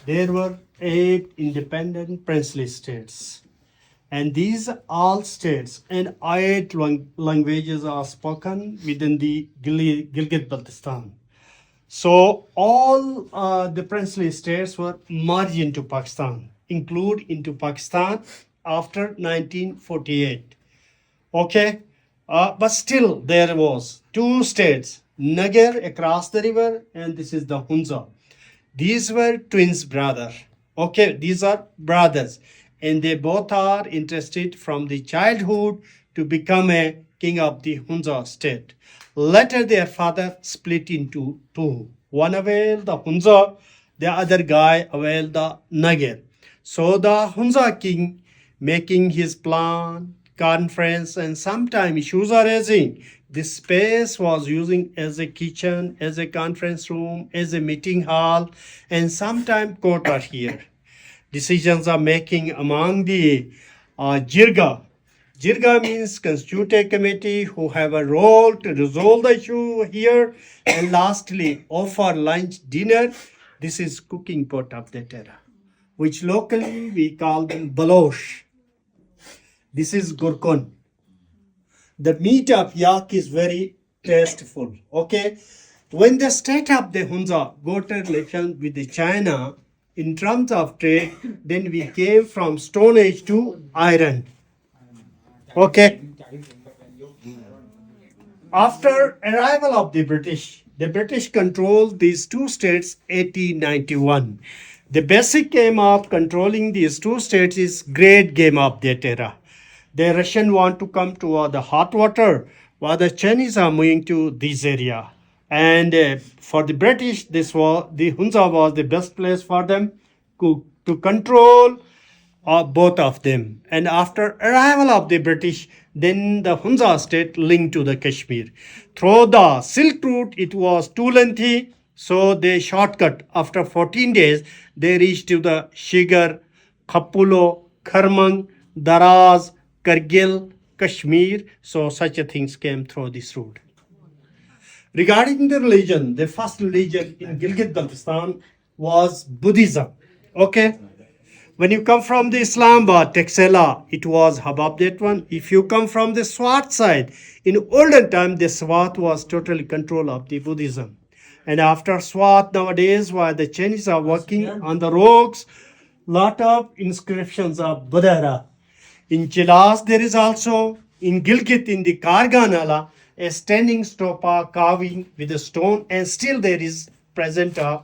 there were 8 independent princely states. And these all states and 8 languages are spoken within the Gilgit-Baltistan. So all the princely states were merged into Pakistan, include into Pakistan after 1948. Okay, but still there was 2 states, Nagar across the river, and this is the Hunza. These were twins brother. Okay, these are brothers, and they both are interested from the childhood to become a king of the Hunza state. Later, their father split into two. One availed the Hunza, the other guy availed the Nagar. So the Hunza king making his plan, conference, and sometimes issues are raising. This space was using as a kitchen, as a conference room, as a meeting hall, and sometimes court are here. Decisions are making among the Jirga. Jirga means constituted committee who have a role to resolve the issue here. And lastly, offer lunch, dinner. This is cooking pot of that era, which locally we call them balosh. This is gurkun. The meat of yak is very tasteful. Okay, when the state of the Hunza got a relation with the China in terms of trade, then we came from Stone Age to iron. Okay. After arrival of the British controlled these 2 states 1891. The basic aim of controlling these 2 states is great game of that era. The Russian want to come to the hot water, while the Chinese are moving to this area. And for the British, this was the Hunza was the best place for them to control both of them. And after arrival of the British, then the Hunza state linked to the Kashmir. Through the Silk Route, it was too lengthy, so they shortcut. After 14 days, they reached to the Shigar, Khapulo, Kharmang, Daraz, Kargil, Kashmir. So such a things came through this route. Regarding the religion, the first religion in Gilgit-Baltistan was Buddhism. Okay. When you come from the Islamabad, Texela, it was Habab that one. If you come from the Swat side, in olden time, the Swat was totally control of the Buddhism. And after Swat nowadays, while the Chinese are working on the rocks, lot of inscriptions of Buddha. In Chilas, there is also, in Gilgit, in the Karganala, a standing stupa carving with a stone, and still there is present a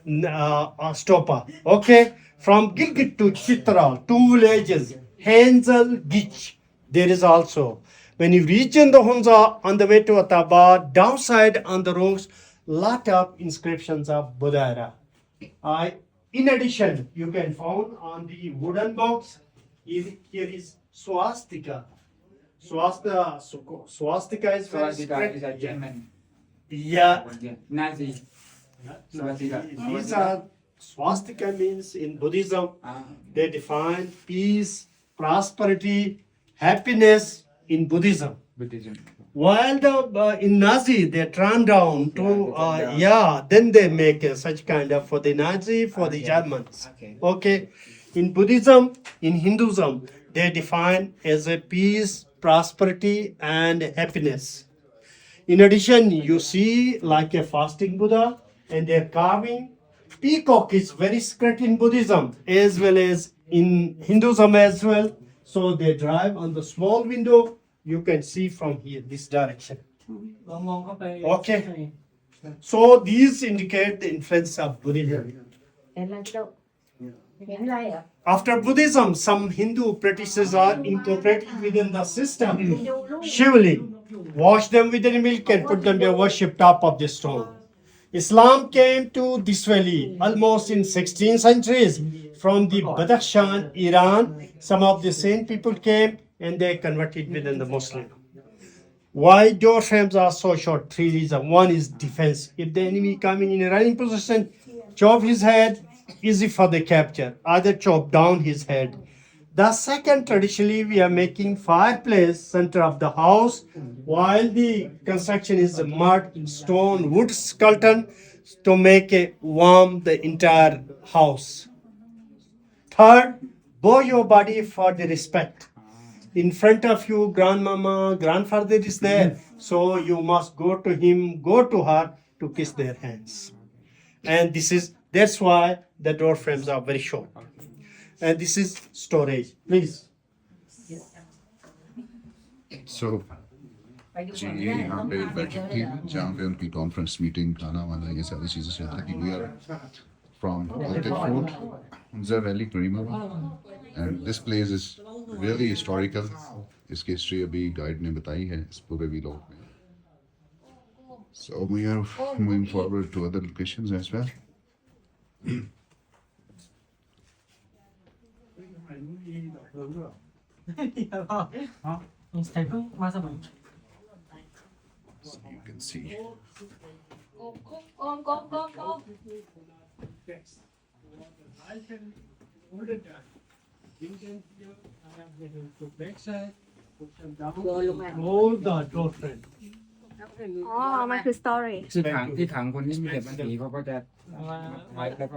stupa. Okay. From Gilgit to Chitral, 2 villages, Hansel, Gich, there is also. When you reach in the Hunza on the way to Atabad, downside on the rocks, lot of inscriptions of Buddha. In addition, you can find on the wooden box, here is swastika. Swastika is very Swastika is a German. Yeah. Nazi. These are swastika means in Buddhism, they define peace, prosperity, happiness in Buddhism. While in Nazi they turn down to then they make such kind of for the Nazi for the Germans. Okay, in Buddhism, in Hinduism, they define as a peace, prosperity, and happiness. In addition, you see like a fasting Buddha, and they're carving. Peacock is very sacred in Buddhism as well as in Hinduism as well. So they drive on the small window. You can see from here, this direction. Okay. So these indicate the influence of Buddhism. After Buddhism, some Hindu practices are incorporated within the system. Shivling, wash them with the milk and put them in worship top of the stone. Islam came to this valley almost in 16th centuries from the Badakhshan, Iran. Some of the same people came and they converted within the Muslim. Why door frames are so short? 3 reasons. One is defense. If the enemy coming in a running position, chop his head, easy for the capture. Either chop down his head. The second, traditionally, we are making fireplace center of the house, while the construction is mud, stone, wood skeleton. to make a warm the entire house. Third, bow your body for the respect. In front of you, grandmama, grandfather is there, so you must go to him, go to her to kiss their hands. And that's why the door frames are very short. And this is storage. Please. So जी ये यहाँ पे बैठक थी जहाँ पे उनकी conference meeting खाना वाना ये सारी चीज़ें चल रही थी we are from Altit Fort Hunza Valley Mir and this place is really historical इसकी हिस्ट्री अभी गाइड ने बताई है इस पूरे व्लॉग में so we are moving forward to other locations as well so you can see All the door frame. อ๋อ มันคือ story ที่ถังคนที่มีเก็บมันผีเขาก็จะไว้แล้ว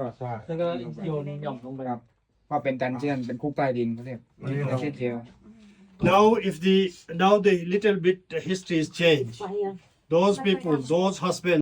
ก็โยนหย่อมลงไปครับเพราะเป็นดันเจียนเป็นคุกใต้ดินเขาเรียกไม่ใช่เจล Now the little bit history is changed. Those people, those husbands